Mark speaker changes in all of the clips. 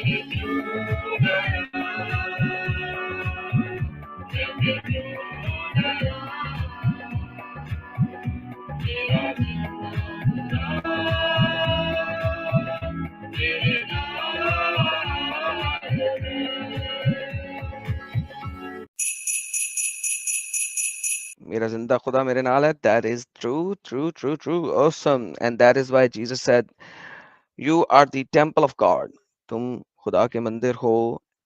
Speaker 1: میرا زندہ خدا میرے نال ہے. That is true, true, true, true. Awesome. And that is why Jesus said, you are the temple of God. تم خدا کے مندر ہو,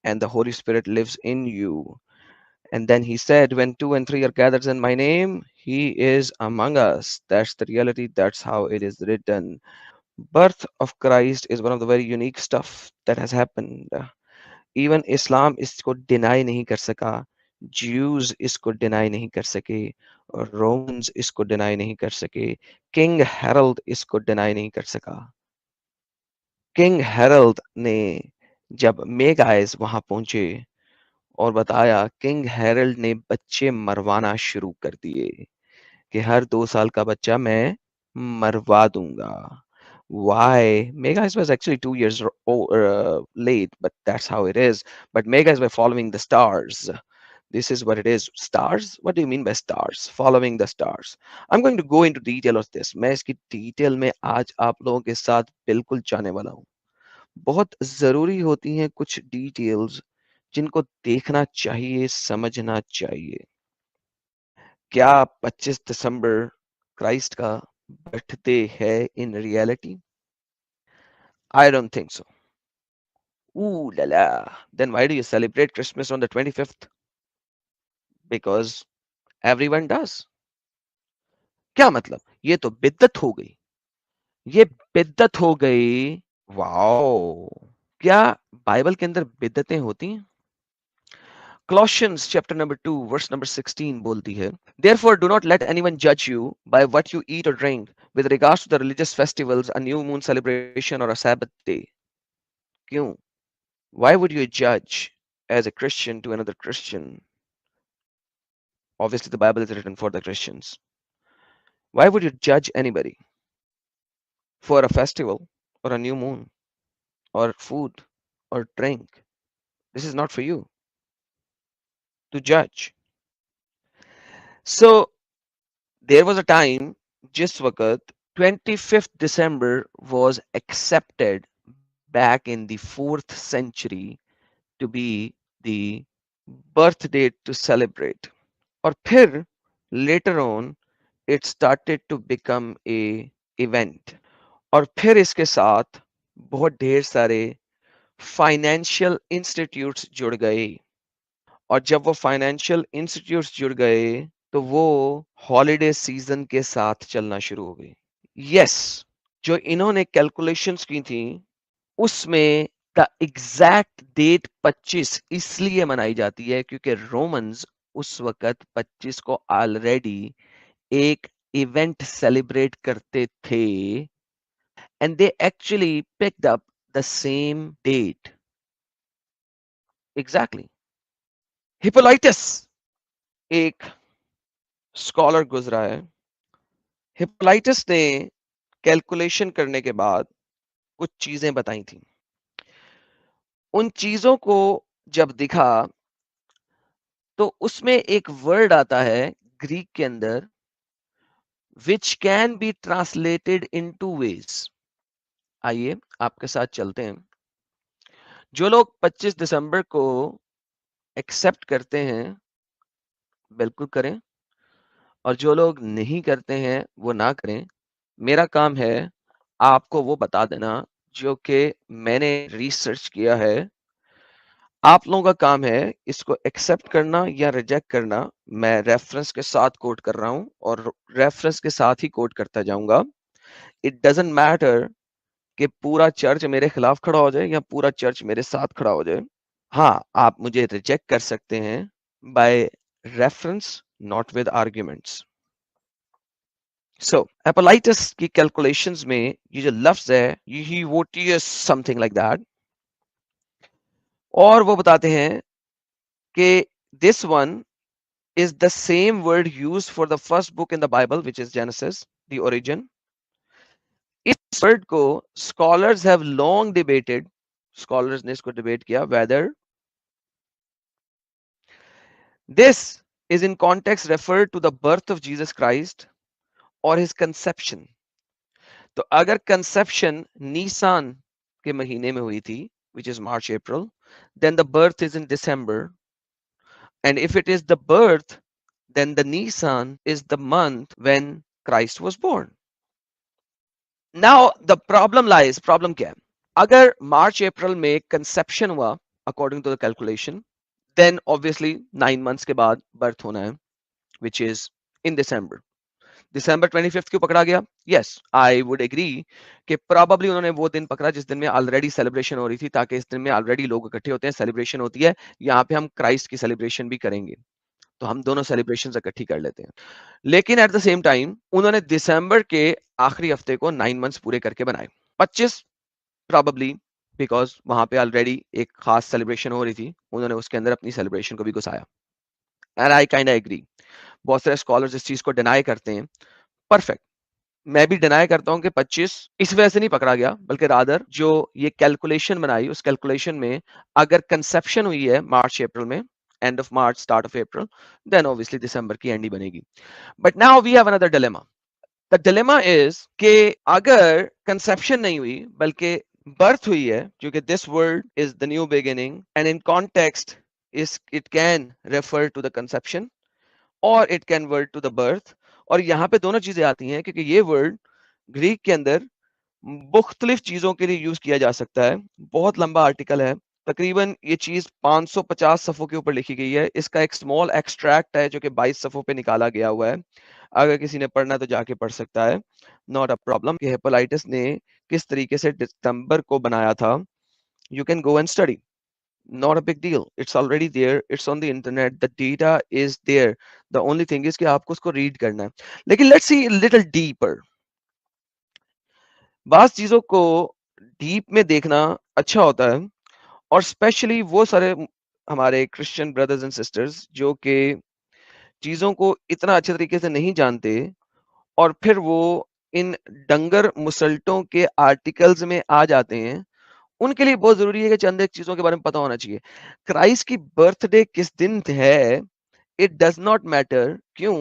Speaker 1: and the Holy Spirit lives in you. And then he said, when 2 and 3 are gathered in my name, he is among us. That's the reality. That's how it is written. Birth of Christ is one of the very unique stuff that has happened. Even اسلام اس کو deny نہیں کر سکا, Jews اس کو deny نہیں کر سکے, رومنز اس کو ڈینائی نہیں کر سکے, کنگ ہیرلڈ اس کو ڈینائی نہیں کر سکا. کنگ ہیرلڈ نے جب میگ آئز وہاں پہنچے اور بتایا, کنگ ہیرلڈ نے بچے مروانا شروع کر دیے کہ ہر 2 سال کا بچہ میں مروا دوں گا. Why? Megaz was actually 2 years late, but that's how it is. But Megaz were following the stars. This is what it is. Stars? What do you mean by stars? Following the stars. I'm going to go into detail of this. میں اس کی detail میں آج آپ لوگوں کے ساتھ بالکل جانے والا ہوں. بہت ضروری ہوتی ہیں کچھ ڈیٹیلز جن کو دیکھنا چاہیے, سمجھنا چاہیے. کیا 25 دسمبر کرائسٹ کا برتھ ڈے ہے in reality? I don't think so. Ooh la la. Then why do you celebrate Christmas on the 25th? Because everyone does. کیا مطلب؟ یہ تو بدعت ہو گئی. یہ بدعت ہو گئی. واو. کیا بائبل کے اندر بدعتیں ہوتی ہیں؟ Colossians chapter number 2 verse number 16 بولتی ہے, Therefore do not let anyone judge you by what you eat or drink with regards to the religious festivals, a new moon celebration or a Sabbath day. کیوں؟ Why would you judge as a Christian to another Christian? Obviously the Bible is written for the Christians. Why would you judge anybody for a festival or a new moon or food or drink? This is not for you to judge. So there was a time جس وقت 25th December was accepted back in the 4th century to be the birth date to celebrate. اور پھر later on it started to become a event. اور پھر اس کے ساتھ بہت ڈھیر سارے فائنینشیل انسٹیٹیوٹس جڑ گئے. اور جب وہ فائنینشیل انسٹیٹیوٹس جڑ گئے تو وہ ہالیڈے سیزن کے ساتھ چلنا شروع ہو گئی. یس, جو انہوں نے کیلکولیشنز کی تھیں اس میں دا ایگزیکٹ ڈیٹ 25 اس لیے منائی جاتی ہے کیونکہ رومنز اس وقت 25 کو آلریڈی ایک ایونٹ سیلیبریٹ کرتے تھے, and they actually picked up the same date. Exactly. ہپولائٹس ایک اسکالر گزرا ہے. ہپولائٹس نے کیلکولیشن کرنے کے بعد کچھ چیزیں بتائی تھیں. ان چیزوں کو جب دکھا تو اس میں ایک ورڈ آتا ہے گریک کے اندر which can be translated in two ways. آئیے آپ کے ساتھ چلتے ہیں. جو لوگ 25 دسمبر کو ایکسپٹ کرتے ہیں بالکل کریں, اور جو لوگ نہیں کرتے ہیں وہ نہ کریں. میرا کام ہے آپ کو وہ بتا دینا جو کہ میں نے ریسرچ کیا ہے. آپ لوگوں کا کام ہے اس کو ایکسپٹ کرنا یا ریجیکٹ کرنا. میں ریفرنس کے ساتھ کوٹ کر رہا ہوں اور ریفرنس کے ساتھ ہی کوٹ کرتا جاؤں گا. اٹ ڈزنٹ میٹر کہ پورا چرچ میرے خلاف کھڑا ہو جائے یا پورا چرچ میرے ساتھ کھڑا ہو جائے. ہاں, آپ مجھے ریجیکٹ کر سکتے ہیں by reference, not with arguments. So Hippolytus کی کیلکولیشنز میں یہ جو لفظ ہے یہ ووٹیس سم تھنگ لائک دیٹ, اور وہ بتاتے ہیں کہ this one is the same word used for the first book in the Bible, which is Genesis, the origin. اس ورڈ کو scholars have long debated, scholars نے اس کو debate کیا whether this is in context referred to the birth of Jesus Christ or his conception. تو اگر conception نیسان کے مہینے میں ہوئی تھی which is March April, then the birth is in December, and if it is the birth, then the Nisan is the month when Christ was born. Now the problem کیا ہے؟ اگر مارچ اپریل میں conception ہوا according to the calculation, then obviously 9 months کے بعد birth ہونا ہے which is in December. December 25th کیوں پکڑا گیا؟ Yes, I would agree کہ probably انہوں نے وہ دن پکڑا جس دن میں آلریڈی سیلیبریشن ہو رہی تھی، تاکہ اس دن میں آلریڈی لوگ اکٹھے ہوتے ہیں، سیلیبریشن ہوتی ہے، یہاں پہ ہم کرائسٹ کی سیلیبریشن بھی کریں گے، تو ہم دونوں سیلیبریشن اکٹھی کر لیتے ہیں. لیکن ایٹ دا سیم ٹائم انہوں نے دسمبر کے آخری ہفتے کو 9 months پورے کر کے بنائے. 25 probably بیکاز وہاں پہ آلریڈی ایک خاص سیلیبریشن ہو رہی تھی، انہوں نے اس کے اندر اپنی سیلیبریشن کو بھی گھسایا. And I kind agree. بہت سارے اسکالرز اس چیز کو ڈینائی کرتے ہیں. پرفیکٹ. میں بھی ڈینائی کرتا ہوں کہ 25 اس وجہ سے نہیں پکڑا گیا، بلکہ رادر جو یہ کیلکولیشن بنائی اس کیلکولیشن میں اگر کنسپشن ہوئی ہے مارچ اپریل میں، end of March start of April, then obviously دسمبر کی اینڈ ہی بنے گی. But now we have another dilemma. The dilemma is کہ اگر کنسپشن نہیں ہوئی بلکہ برتھ ہوئی ہے، کیونکہ this word is the new beginning and in context is it can refer to the conception or it can word to the birth. اور یہاں پہ دونوں چیزیں آتی ہیں کیونکہ یہ ورڈ گریک کے اندر مختلف چیزوں کے لیے یوز کیا جا سکتا ہے. بہت لمبا آرٹیکل ہے، تقریباً یہ چیز 550 صفحوں کے اوپر لکھی گئی ہے. اس کا ایک اسمال ایکسٹریکٹ ہے جو کہ 22 صفحوں پہ نکالا گیا ہوا ہے. اگر کسی نے پڑھنا تو جا کے پڑھ سکتا ہے، ناٹ اے پرابلم. کہ ہیپولائٹس نے کس طریقے سے دسمبر کو بنایا تھا، you can go and study. Not a big deal. It's already there. It's on the internet. The data is there. The only thing is کہ آپ کو اس کو ریڈ کرنا ہے. لیکن let's see a little deeper. بعض چیزوں کو ڈیپ میں دیکھنا اچھا ہوتا ہے، اور اسپیشلی وہ سارے ہمارے کرسچن بردرز اینڈ سسٹرز جو کہ چیزوں کو اتنا اچھے طریقے سے نہیں جانتے، اور پھر وہ ان ڈنگر مسلٹوں کے آرٹیکلز میں آ جاتے ہیں. ان کے لیے بہت ضروری ہے کہ چند ایک چیزوں کے بارے میں پتا ہونا چاہیے. کرائسٹ کی برتھ ڈے کس دن ہے، اٹ ڈز ناٹ میٹر. کیوں؟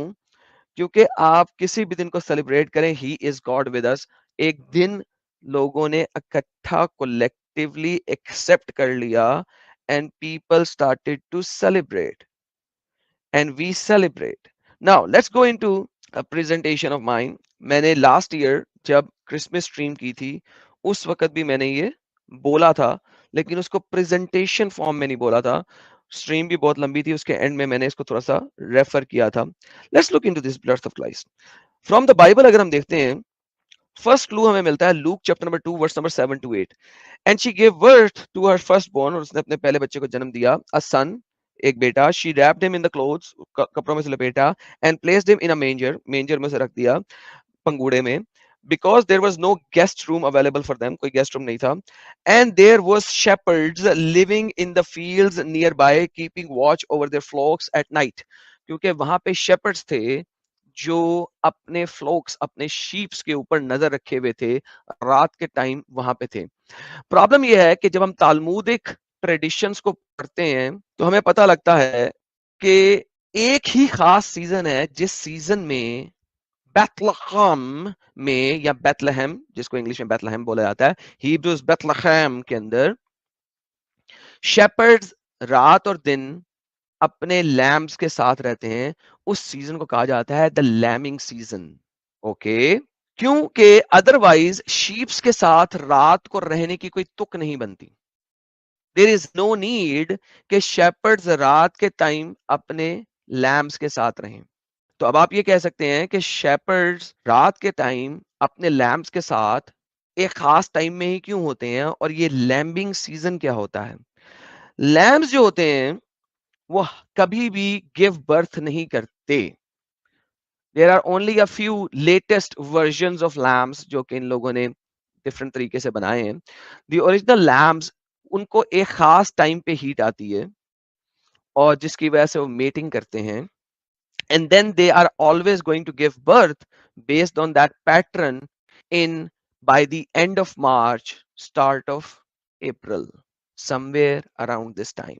Speaker 1: کیونکہ آپ کسی بھی دن کو سیلیبریٹ کریں، ہی از گاڈ ود اس. ایک دن لوگوں نے اکٹھا کولیکٹیولی ایکسپٹ کر لیا and people started to celebrate and we celebrate. Now let's go into presentation of mine. میں نے لاسٹ ایئر جب کرسمس اسٹریم کی تھی اس وقت بھی میں نے یہ بولا تھا، لیکن اس کو پریزنٹیشن فارم میں نہیں بولا تھا. اسٹریم بھی بہت لمبی تھی، اس کے اینڈ میں نے اس کو تھوڑا سا ریفر کیا تھا. Let's look into this birth of Christ from the Bible. اگر ہم دیکھتے ہیں فرسٹ کلو ہمیں ملتا ہے Luke chapter number 2 verse number 7 to 8. And she gave birth to her firstborn. اور اس نے اپنے پہلے بچے کو جنم دیا، a son، ایک بیٹا. She wrapped him in the clothes، کپڑوں میں سے لپیٹا. And placed him in a manger، manger میں سے رکھ دیا، پنگوڑے میں. Because there was no guest room available for them، کوئی گیسٹ روم نہیں تھا. And there was shepherds living in the fields nearby keeping watch over their flocks at night. کیونکہ وہاں پہ شیپرڈز تھے جو اپنے فلوکس، اپنے شیپس کے اوپر نظر رکھے ہوئے تھے، رات کے ٹائم وہاں پہ تھے. پرابلم یہ ہے کہ جب ہم تالمودک ٹریڈیشنز کو پڑھتے ہیں تو ہمیں پتہ لگتا ہے کہ ایک ہی خاص سیزن ہے جس سیزن میں بیتلہم میں، یا بیتلہم جس کو انگلش میں بیتلہم بولا جاتا ہے، ہیبروز بیتلہم کے اندر شیپرڈز رات اور دن اپنے لیمبس کے ساتھ رہتے ہیں. اس سیزن کو کہا جاتا ہے دا لیمنگ سیزن. اوکے، کیونکہ ادروائز شیپس کے ساتھ رات کو رہنے کی کوئی تک نہیں بنتی. دیر از نو نیڈ کہ شیپرڈز رات کے ٹائم اپنے لیمبس کے ساتھ رہیں. تو اب آپ یہ کہہ سکتے ہیں کہ شیپرڈز رات کے ٹائم اپنے لیمبس کے ساتھ ایک خاص ٹائم میں ہی کیوں ہوتے ہیں، اور یہ لیمبنگ سیزن کیا ہوتا ہے؟ لیمبس جو ہوتے ہیں وہ کبھی بھی گیو برتھ نہیں کرتے. There are only a few latest versions of lambs جو کہ ان لوگوں نے ڈفرنٹ طریقے سے بنائے ہیں. The original lambs ان کو ایک خاص ٹائم پہ ہیٹ آتی ہے اور جس کی وجہ سے وہ میٹنگ کرتے ہیں. And then they are always going to give birth based on that pattern in by the end of March, start of April. somewhere around this time,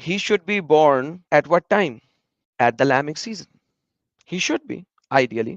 Speaker 1: he should be born at what time? At the lambing season. He should be, ideally.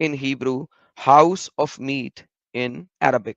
Speaker 1: in Hebrew, house of meat in Arabic.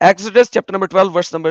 Speaker 1: Exodus chapter number 12 verse number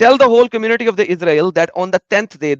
Speaker 1: Tell the whole community of the Israel that on the 10th day,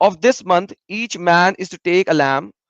Speaker 1: of this month each man is to take a lamb,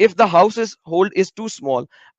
Speaker 1: If the household is too small,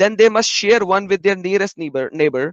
Speaker 1: then they must share one with their nearest neighbor.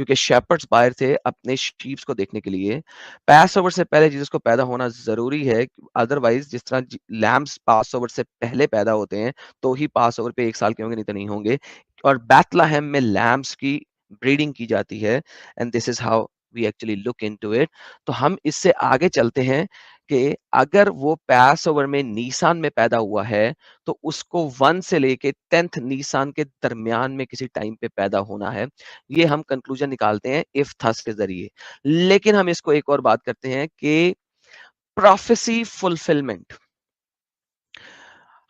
Speaker 1: کیونکہ shepherds باہر تھے اپنے shapes کو دیکھنے کے لیے. پاس over سے پہلے جیسس کو پیدا ہونا ضروری ہے, ادروائز جس طرح لیمبس پاس اوور سے پہلے پیدا ہوتے ہیں تو ہی پاس اوور پہ 1 سال کے ہوں گے, نہیں تو نہیں ہوں گے. اور بیتلہم میں لیمبس کی بریڈنگ کی جاتی ہے, and this is how we actually look into it. تو ہم اس سے آگے چلتے ہیں کہ اگر وہ پاس اوور میں نیسان میں پیدا ہوا ہے تو اس کو 1 سے لے کے 10th نیسان کے درمیان میں کسی ٹائم پہ پیدا ہونا ہے. یہ ہم کنکلوژن نکالتے ہیں اف تھس کے ذریعے. لیکن ہم اس کو ایک اور بات کرتے ہیں کہ پروفیسی فلفلمنٹ.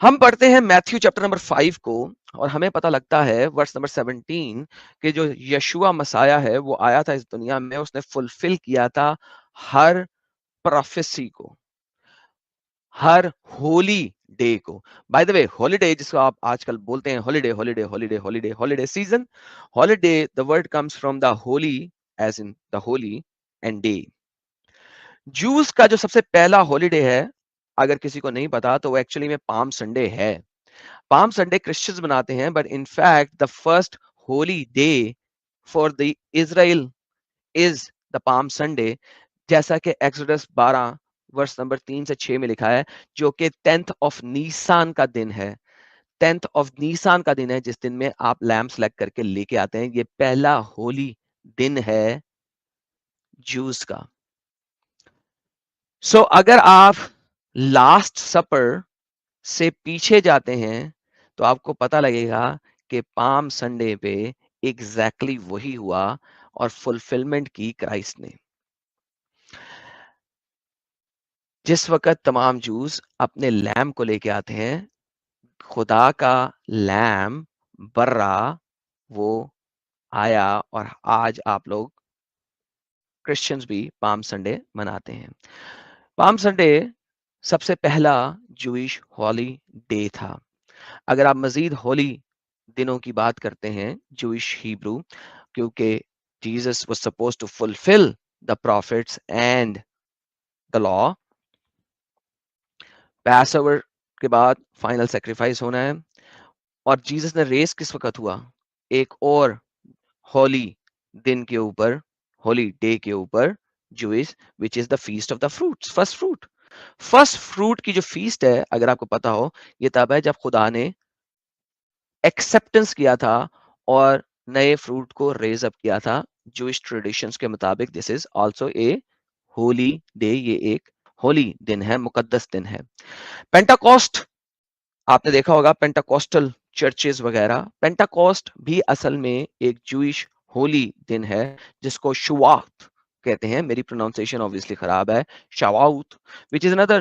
Speaker 1: ہم پڑھتے ہیں میتھیو چیپٹر نمبر 5 کو, اور ہمیں پتہ لگتا ہے ورس نمبر 17 کہ جو یشوع مسیح ہے وہ آیا تھا اس دنیا میں, اس نے فلفل کیا تھا ہر پروفیسی کو, ہر ہولی ڈے کو. بائی دا وے ہالیڈے جس کو آپ آج کل بولتے ہیں holiday holiday holiday holiday holiday season, holiday the word comes from the holy as in the holy and day. جوز کا جو سب سے پہلا ہالیڈے ہے, اگر کسی کو نہیں پتا تو وہ ایکچولی میں پام سنڈے ہے. پام سنڈے کرسچنز مناتے ہیں, but in fact the first holy day for the Israel is the Palm Sunday, جیسا کہ ایکسوڈس 12 ورس نمبر 3 سے 6 میں لکھا ہے, جو کہ 10th of نیسان کا دن ہے. 10th of نیسان کا دن ہے جس دن میں آپ لیمپ سلیکٹ کر کے لے کے آتے ہیں. یہ پہلا ہولی دن ہے جوز کا. سو اگر آپ لاسٹ سپر سے پیچھے جاتے ہیں تو آپ کو پتا لگے گا کہ پام سنڈے پہ ایگزیکٹلی وہی ہوا اور فلفلمنٹ کی کرائسٹ نے. جس وقت تمام جوز اپنے لیم کو لے کے آتے ہیں, خدا کا لیم برا وہ آیا, اور آج آپ لوگ کرسچنز بھی پام سنڈے مناتے ہیں. پام سنڈے سب سے پہلا جوئش ہولی ڈے تھا. اگر آپ مزید ہولی دنوں کی بات کرتے ہیں جوئش ہیبرو, کیونکہ Jesus was supposed to fulfill the prophets and the law. Passover کے بعد فائنل سیکریفائس ہونا ہے, اور جیسس نے ریس کس وقت ہوا, ایک اور ہولی دن کے اوپر, ہولی ڈے کے اوپر, Joyce which is the feast of the fruits, first fruit. First fruit کی جو فیسٹ ہے, اگر آپ کو پتا ہو, یہ تب ہے جب خدا نے ایکسپٹنس کیا تھا اور نئے فروٹ کو ریز اپ کیا تھا. جوئش ٹریڈیشنز کے مطابق this is also a holy day, یہ ایک ہولی دن ہے, مقدس دن ہے. پینٹاکوسٹ آپ نے دیکھا ہوگا, پینٹاکوسٹل چرچز وغیرہ, پینٹاکوسٹ بھی اصل میں ایک جوئش ہولی دن ہے جس کو شواوت کہتے ہیں. میری پروناؤنسیشن obviously خراب ہے, شواوت which is another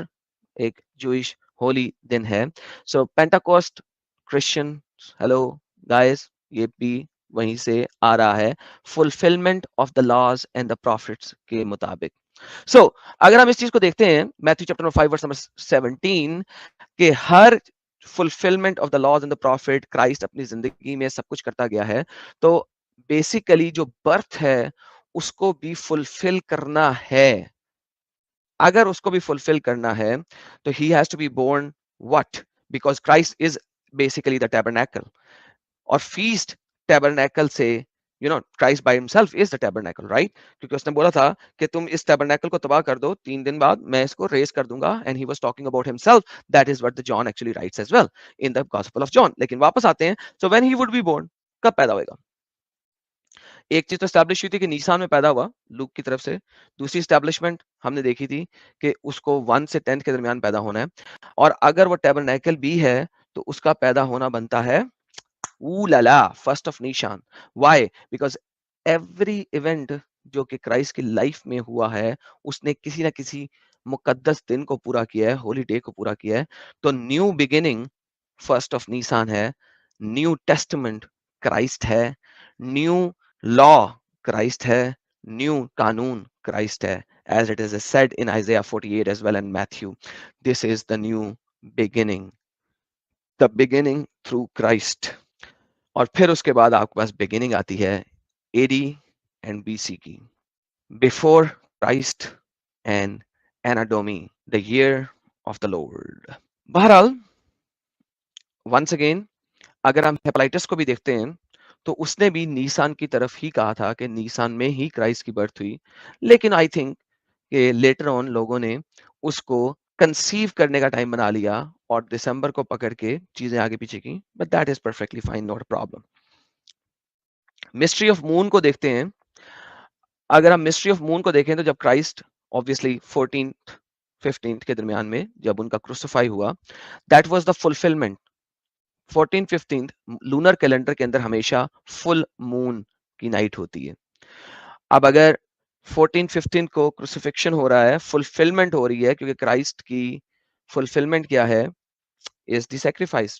Speaker 1: ایک جوئش ہولی دن ہے. So Pentecost Christian, hello guys, یہ بھی وہیں سے آ رہا ہے, fulfilment of the laws and the prophets کے مطابق. سو اگر ہم اس چیز کو دیکھتے ہیں میتھیو چیپٹر 5 ورس نمبر 17 کہ ہر fulfilment of the laws and the prophet Christ اپنی زندگی میں سب کچھ کرتا گیا ہے, تو بیسیکلی جو برتھ ہے اس کو بھی فلفل کرنا ہے. اگر اس کو بھی فلفل کرنا ہے تو he has to be born with, because Christ is basically the tabernacle, اور فیسٹ ٹیبرنیکل سے Christ by himself is the tabernacle, right? کیونکہ اس نے بولا تھا کہ تم اس ٹیبرنیکل کو تباہ کر دو, 3 دن بعد میں اس کو ریز کر دوں گا, and he was talking about himself. That is what the John actually writes as well in the Gospel of John. لیکن واپس آتے ہیں, so when he would be born, کب پیدا ہوئے گا؟ ایک چیز تو اسٹیبلش ہوئی تھی کہ نیسان میں پیدا ہوا لوک کی طرف سے, دوسری اسٹیبلشمنٹ ہم نے دیکھی تھی کہ اس کو 1 سے 10 کے درمیان پیدا ہونا ہے, اور اگر وہ ٹیبرنیکل بھی ہے تو اس کا پیدا ہونا بنتا ہے first of Nisan. Why? Because every event جو کہ کرائسٹ کی لائف میں ہوا ہے اس نے کسی نہ کسی مقدس دن کو پورا کیا ہے, ہولی ڈے کو پورا کیا ہے. تو نیو بگننگ فرسٹ آف نیسان ہے, نیو ٹیسٹمنٹ کرائسٹ ہے, نیو لا کرائسٹ ہے, نیو قانون کرائسٹ ہے, as it is said in Isaiah 48 as well and Matthew. This is the new beginning, the beginning through Christ. اور پھر اس کے بعد آپ کے پاس بگننگ آتی ہے A D and B C کی, before Christ and anno domini, the year of the Lord. بہرحال ونس اگین اگر ہم ہیپلائٹس کو بھی دیکھتے ہیں تو اس نے بھی نیسان کی طرف ہی کہا تھا کہ نیسان میں ہی کرائسٹ کی برتھ ہوئی. لیکن آئی تھنک کہ لیٹر آن لوگوں نے اس کو کنسیو کرنے کا ٹائم بنا لیا اور دسمبر کو پکڑ کے چیزیں آگے پیچھے کی. But that is perfectly fine, not a problem. Mystery of moon کو دیکھتے ہیں. اگر ہم مسٹری آف مون کو دیکھیں تو جب کرائسٹ obviously 14th 15th کے درمیان میں جب ان کا کروسیفائی ہوا, that was the fulfilment. 14 15 lunar calendar کے اندر ہمیشہ فل مون کی نائٹ ہوتی ہے. اب اگر 14 15 کو کروسیفکشن ہو رہا ہے, فلفلمنٹ ہو رہی ہے, کیونکہ کرائسٹ کی فلفلمنٹ کیا ہے, از دی سیکریفائس,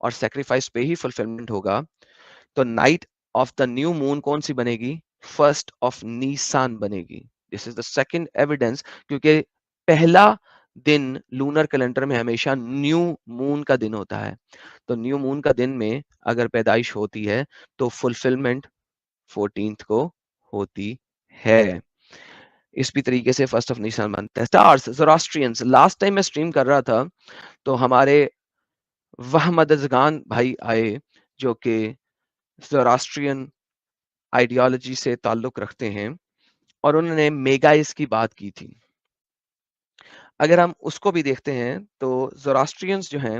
Speaker 1: اور سیکریفائس پہ ہی فلفلمنٹ ہوگا. تو نائٹ آف دا نیو مون کون سی بنے گی؟ فرسٹ آف نیسان بنے گی. دس از دا سیکنڈ ایویڈنس, کیونکہ پہلا دن لونر کیلنڈر میں ہمیشہ نیو مون کا دن ہوتا ہے. تو نیو مون کا دن میں اگر پیدائش ہوتی ہے تو فلفلمنٹ 14th کو ہوتی ہے. اس بھی طریقے سے فرسٹ آف نیسان بنتا ہے. اسٹارز زوراسٹرینز, لاسٹ ٹائم میں سٹریم کر رہا تھا تو ہمارے وہمدزگان بھائی آئے جو کہ زوراسٹرین آئیڈیالوجی سے تعلق رکھتے ہیں, اور انہوں نے میگائز کی بات کی تھی. اگر ہم اس کو بھی دیکھتے ہیں تو زوراسٹرینز جو ہیں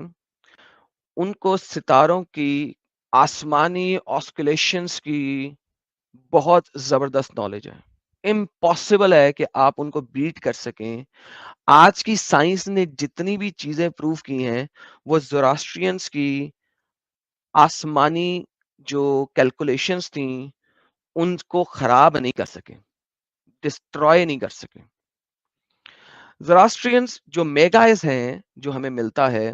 Speaker 1: ان کو ستاروں کی آسمانی آسکولیشنز کی بہت زبردست نالج ہے. امپاسبل ہے کہ آپ ان کو بیٹ کر سکیں. آج کی سائنس نے جتنی بھی چیزیں پروف کی ہیں وہ زوراسٹرینز کی آسمانی جو کیلکولیشنز تھیں ان کو خراب نہیں کر سکے, ڈسٹروائے نہیں کر سکے. زوراسٹرینز جو میگائز ہیں جو ہمیں ملتا ہے,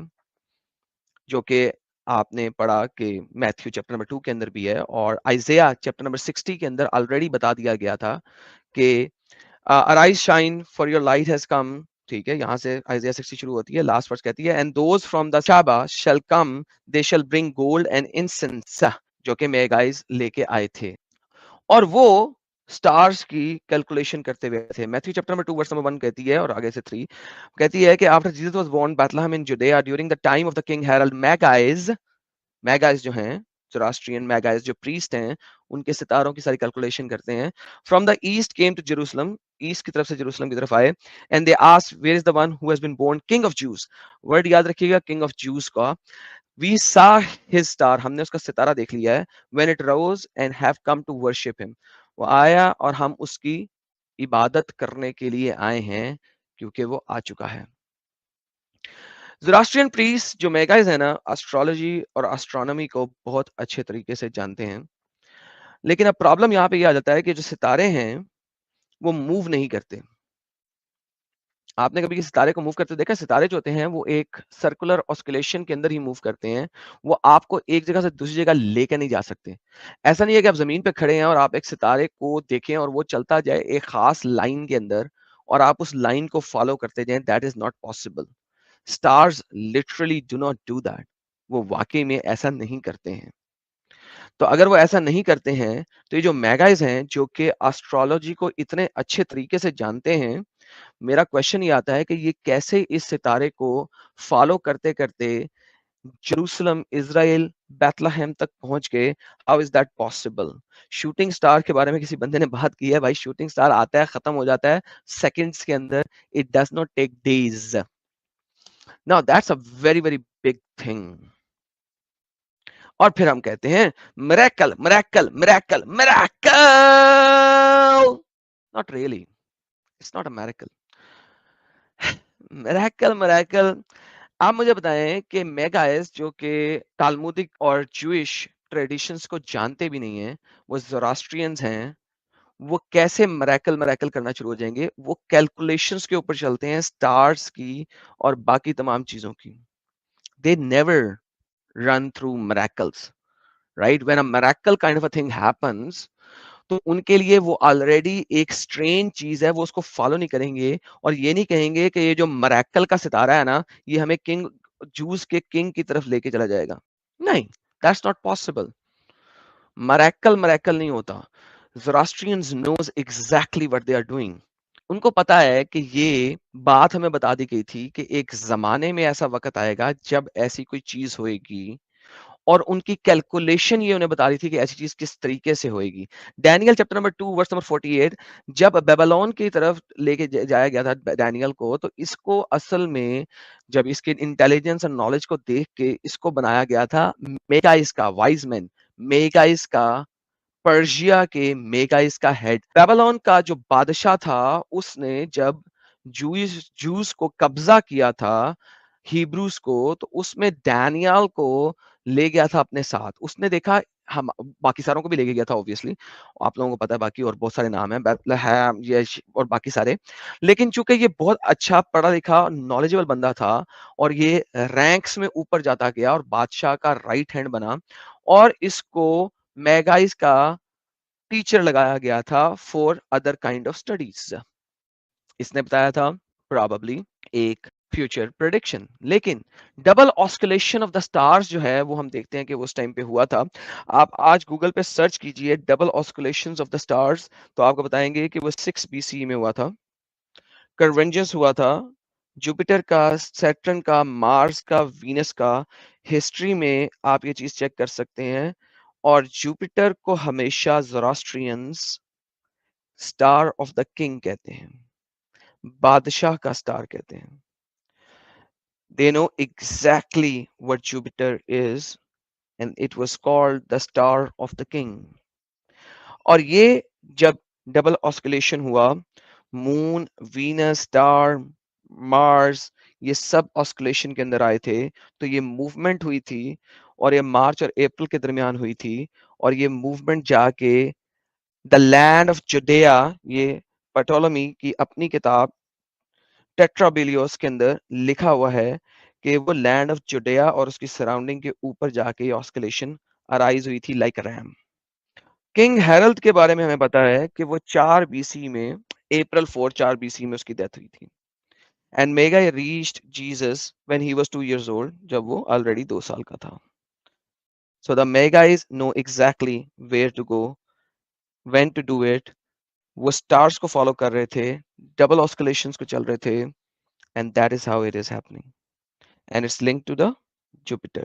Speaker 1: جو کہ آپ نے پڑھا کہ میتھیو چیپٹر نمبر 2 کے اندر بھی ہے, اور آئزیا چیپٹر نمبر 60 کے اندر آلریڈی بتا دیا گیا تھا کہ arise shine for your light has come. ٹھیک ہے, یہاں سے آئزیا 60 شروع ہوتی ہے, لاسٹ ورس کہتی ہے and those from the Shaba shall come, they shall bring gold and incense, جو کہ میگائز لے کے آئے تھے, اور وہ سٹارز کی کیلکولیشن کرتے ہوئے تھے. Matthew chapter number 2 verse number 1 کہتی ہے, اور آگے سے 3 کہتی ہے کہ after Jesus was born Bethlehem in Judea during the time of the king Herod, میگائز جو ہیں زوراسٹرین میگائز جو پریسٹ ہیں ان کے ستاروں کی ساری کیلکولیشن کرتے ہیں. From the east came to Jerusalem, east کی طرف سے جیروسلم کی طرف آئے, and they asked where is the one who has been born king of Jews. Word یاد رکھیے گا, کنگ آف جوز کا. وی سا ہز اسٹار, ہم نے اس کا ستارہ دیکھ لیا ہے. When it rose and have come to worship him, وہ آیا اور ہم اس کی عبادت کرنے کے لیے آئے ہیں کیونکہ وہ آ چکا ہے. زوراسٹرین پریسٹ جو میگائز ہیں نا, اسٹرالوجی اور اسٹرانومی کو بہت اچھے طریقے سے جانتے ہیں. لیکن اب پرابلم یہاں پہ یہ آ جاتا ہے کہ جو ستارے ہیں وہ موو نہیں کرتے. آپ نے کبھی کسی ستارے کو موو کرتے دیکھا؟ ستارے جو ہوتے ہیں وہ ایک سرکولر آسکولیشن کے اندر ہی موو کرتے ہیں, وہ آپ کو ایک جگہ سے دوسری جگہ لے کے نہیں جا سکتے. ایسا نہیں ہے کہ آپ زمین پہ کھڑے ہیں اور آپ ایک ستارے کو دیکھیں اور وہ چلتا جائے ایک خاص لائن کے اندر اور آپ اس لائن کو فالو کرتے جائیں. That is not possible. Stars literally do not do that. وہ واقعی میں ایسا نہیں کرتے ہیں. تو اگر وہ ایسا نہیں کرتے ہیں تو یہ جو میگائز ہیں جو کہ اسٹرالوجی کو اتنے اچھے طریقے سے جانتے ہیں, میرا کوشچن یہ آتا ہے کہ یہ کیسے اس ستارے کو فالو کرتے کرتے جیروسلم, اسرائیل, بیتلہم تک پہنچ گئے. How is that possible? Shooting star کے بارے میں کسی بندے نے بات کی ہے, بھائی شوٹنگ سٹار آتا ہے ختم ہو جاتا ہے سیکنڈز کے اندر. It does not take days. Now that's a very very big thing. اور پھر ہم کہتے ہیں miracle miracle miracle miracle. Not really. It's not a miracle. miracle miracle. آپ مجھے بتائیں کہ میگائز جو کہ تالمودک اور جوئش ٹریڈیشنز کو جانتے بھی نہیں ہیں, وہ زوراسٹرینز ہیں, وہ کیسے مریکل مریکل کرنا شروع ہو جائیں گے؟ وہ کیلکولیشنز کے اوپر چلتے ہیں, سٹارز کی اور باقی تمام چیزوں کی. They never run through miracles, right? When a miracle kind of a thing happens, تو ان کے لیے وہ آلریڈی ایک سٹرین چیز ہے, وہ اس کو فالو نہیں کریں گے اور یہ نہیں کہیں گے کہ یہ جو مریکل کا ستارہ ہے نا یہ ہمیں کنگ جوز کے کنگ کی طرف لے کے چلا جائے گا. نہیں, that's not possible. Miracle miracle نہیں ہوتا. Zoroastrians knows exactly what they are doing. ان کو پتا ہے کہ یہ بات ہمیں بتا دی گئی تھی کہ ایک زمانے میں ایسا وقت آئے گا جب ایسی کوئی چیز ہوئے گی, اور ان کی کیلکولیشن یہ انہیں بتا رہی تھی کہ ایسی چیز کس طریقے سے ہوئے گی. Daniel chapter number 2 verse number 48 جب بیبلون کی طرف لے کے جایا گیا تھا ڈینیل کو, تو اس کو اصل میں جب اس کے انٹیلیجنس اور نالج کو دیکھ کے اس کو بنایا گیا تھا میگائس کا وائز مین, میگائس کا پرشیا کے میگائس کا ہیڈ. بیبلون کا جو بادشاہ تھا اس نے جب جوز کو قبضہ کیا تھا ہیبروز کو, تو اس میں ڈینیال کو لے گیا تھا اپنے ساتھ. اس نے دیکھا, ہم باقی ساروں کو بھی لے کے گیا تھا اوبویسلی, آپ لوگوں کو پتا ہے باقی اور بہت سارے نام ہیں بیتلہیم یش اور باقی سارے, لیکن چونکہ یہ بہت اچھا پڑھا لکھا نالجبل بندہ تھا اور یہ رینکس میں اوپر جاتا گیا اور بادشاہ کا رائٹ ہینڈ بنا, اور اس کو میگائز کا ٹیچر لگایا گیا تھا for other kind of studies. اس نے بتایا تھا پراببلی ایک فیوچر پریڈکشن. لیکن double oscillation of the stars جو ہے وہ ہم دیکھتے ہیں کہ وہ اس ٹائم پہ ہوا تھا. آپ آج گوگل پہ سرچ کیجئے double oscillation of the stars, تو آپ کو بتائیں گے کہ وہ 6 BC میں ہوا تھا. کنونجنس ہوا تھا جوپیٹر کا, سیٹرن کا, مارس کا, وینس کا. ہسٹری میں آپ یہ چیز چیک کر سکتے ہیں. اور جوپیٹر کو ہمیشہ زوراسٹرینز سٹار آف دا کنگ کہتے ہیں, بادشاہ کا سٹار کہتے ہیں. They know exactly what Jupiter is, and it was called the star of the king. اور یہ جب ڈبل آسکولیشن ہوا, مون, وینس, سٹار, مارس, یہ سب آسکولیشن کے اندر آئے تھے. تو یہ موومنٹ ہوئی تھی, اور یہ مارچ اور اپریل کے درمیان ہوئی تھی, اور یہ موومنٹ جا کے دا لینڈ آف جوڈیا, یہ پٹولمی کی اپنی کتاب ٹیٹرابیلیوس کے اندر لکھا ہوا ہے کہ وہ لینڈ آف جوڈیا اور اس کی سراؤنڈنگ کے اوپر جا کے آسکولیشن ارائز ہوئی تھی لائک ریم. کنگ ہیرلڈ کے بارے میں ہمیں پتا ہے کہ وہ 4 BC میں اپریل 4 4 BC میں اس کی ڈیتھ ہوئی تھی. And mega reached Jesus when he was 2 years old, جب وہ آلریڈی 2 سال کا تھا. So the Megais know exactly where to go, when to do it. وہ stars کو follow کر رہے تھے, double oscillations کو چل رہے تھے, and that is how it is happening. And it's linked to the Jupiter.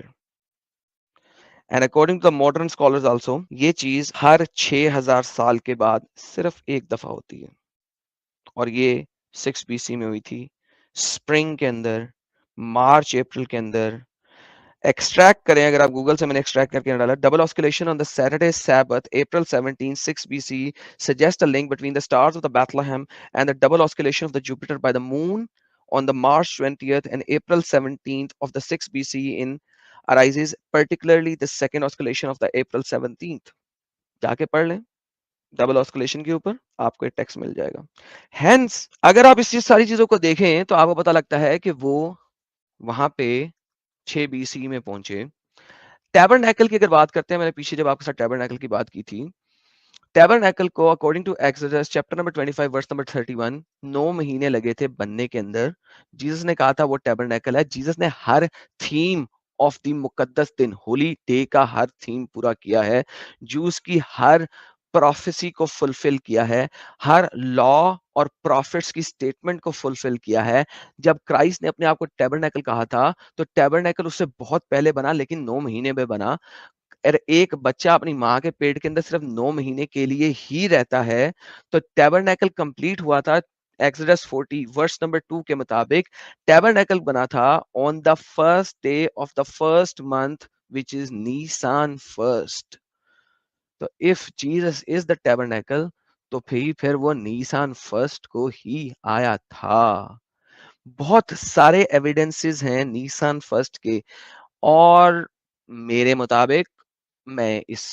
Speaker 1: And according to the modern scholars also, یہ چیز ہر 6000 سال کے بعد صرف ایک دفعہ ہوتی ہے, اور یہ 6 BC میں ہوئی تھی, اسپرنگ کے اندر, مارچ اپریل کے اندر. ایکسٹریکٹ کریں, اگر آپ گوگل سے میں نے ایکسٹریکٹ کر کے ڈالا, double آسکولیشن on the Saturday سابت April 17 6 BC suggests a link between the stars of the Bethlehem and the double oscillation of the Jupiter by the moon on the March 20th and April 17th of the 6 BC in arises, particularly the second oscillation of the April 17th. جا کے پڑھ لیں double آسکولیشن کے اوپر, آپ کو ایک text مل جائے گا. ہینس اگر آپ اس ساری چیزوں کو دیکھیں تو آپ کو پتا لگتا ہے کہ وہ وہاں پہ 6 BC میں پہنچے. ٹیبرنیکل کی اگر بات کرتے ہیں, میں نے پیچھے جب آپ کے ساتھ ٹیبرنیکل کی بات کی تھی, ٹیبرنیکل کو according to Exodus chapter number 25 verse number 31 9 مہینے لگے تھے بننے کے اندر. جیسس نے کہا تھا وہ ٹیبرنیکل ہے. جیسس نے ہر تھیم آف دی مقدس دن, ہولی ڈے کا ہر تھیم پورا کیا ہے. جوز کی ہر پروفیسی کو فلفل کیا ہے, ہر لا اور پروفٹس کی سٹیٹمنٹ کو فلفل کیا ہے. جب کرائسٹ نے اپنے آپ کو ٹیبرنیکل کہا تھا تو ٹیبرنیکل اس سے بہت پہلے بنا, لیکن 9 مہینے میں بنا. ایک بچہ اپنی ماں کے پیٹ کے اندر صرف 9 مہینے کے لیے ہی رہتا ہے, تو ٹیبرنیکل کمپلیٹ ہوا تھا ایکسوڈس 40 ورس نمبر 2 کے مطابق. ٹیبرنیکل بنا تھا on the first day of the first month which is Nisan first. تو if Jesus is the tabernacle, تو پھر وہ نیسان فرسٹ کو ہی آیا تھا. بہت سارے ایویڈنسز ہیں نیسان فرسٹ کے, اور میرے مطابق میں اس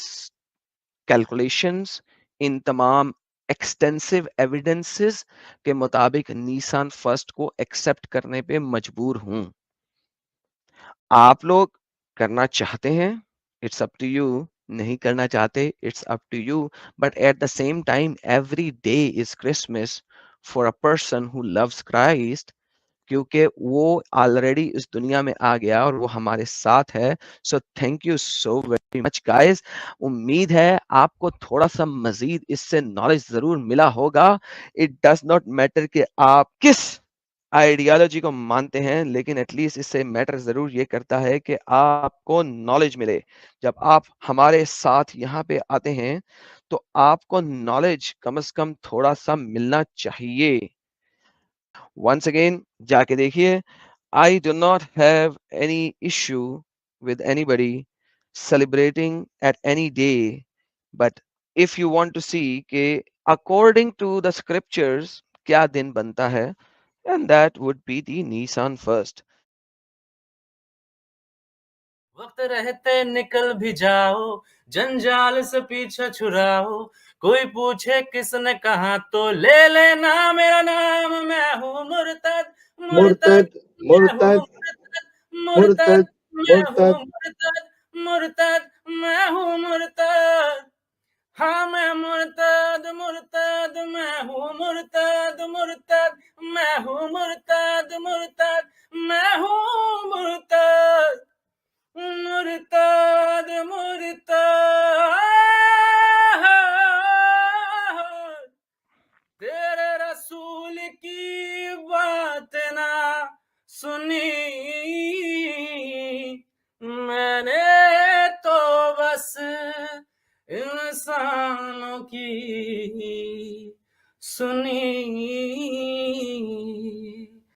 Speaker 1: کیلکولیشنز, ان تمام ایکسٹینسو ایویڈنسز کے مطابق نیسان فرسٹ کو ایکسپٹ کرنے پہ مجبور ہوں. آپ لوگ کرنا چاہتے ہیں, اٹس اپ ٹو یو. نہیں کرنا چاہتے, it's up to you. But at the same time every day is Christmas for a person who loves Christ, کیونکہ وہ آلریڈی اس دنیا میں آ گیا اور وہ ہمارے ساتھ ہے. So thank you so very much guys. امید ہے آپ کو تھوڑا سا مزید اس سے نالج ضرور ملا ہوگا. اٹ ڈز ناٹ میٹر کہ آپ کس آئیڈیالوجی کو مانتے ہیں، لیکن ایٹ لیسٹ اس سے میٹر ضرور یہ کرتا ہے کہ آپ کو نالج ملے. جب آپ ہمارے ساتھ یہاں پہ آتے ہیں تو آپ کو نالج کم از کم تھوڑا سا ملنا چاہیے. ونس اگین جا کے دیکھیے. I do not have any issue with anybody celebrating at any day, but if you want to see کہ according to the scriptures کیا دن بنتا ہے, and that would be the Nissan first.
Speaker 2: وقت رہتے نکل بھی جاؤ، جنجال سے پیچھے چھڑاؤ، کوئی پوچھے کس نے کہا تو لے لینا میرا نام، میں ہوں مرتد مرتد،
Speaker 3: مرتد
Speaker 2: میں ہوں
Speaker 3: مرتد
Speaker 2: مرتد
Speaker 3: مرتد
Speaker 2: میں ہوں
Speaker 3: مرتد.
Speaker 2: مرتد مرتد، میں ہوں مرتد، ہاں میں مرتد مرتد، میں ہوں مرتد مرتد، میں ہوں مرتد مرتد، میں ہوں مرتد مرتد مرتد. تیرے رسول کی بات نہ سنی میں نے تو بس انسانوں کی سنی.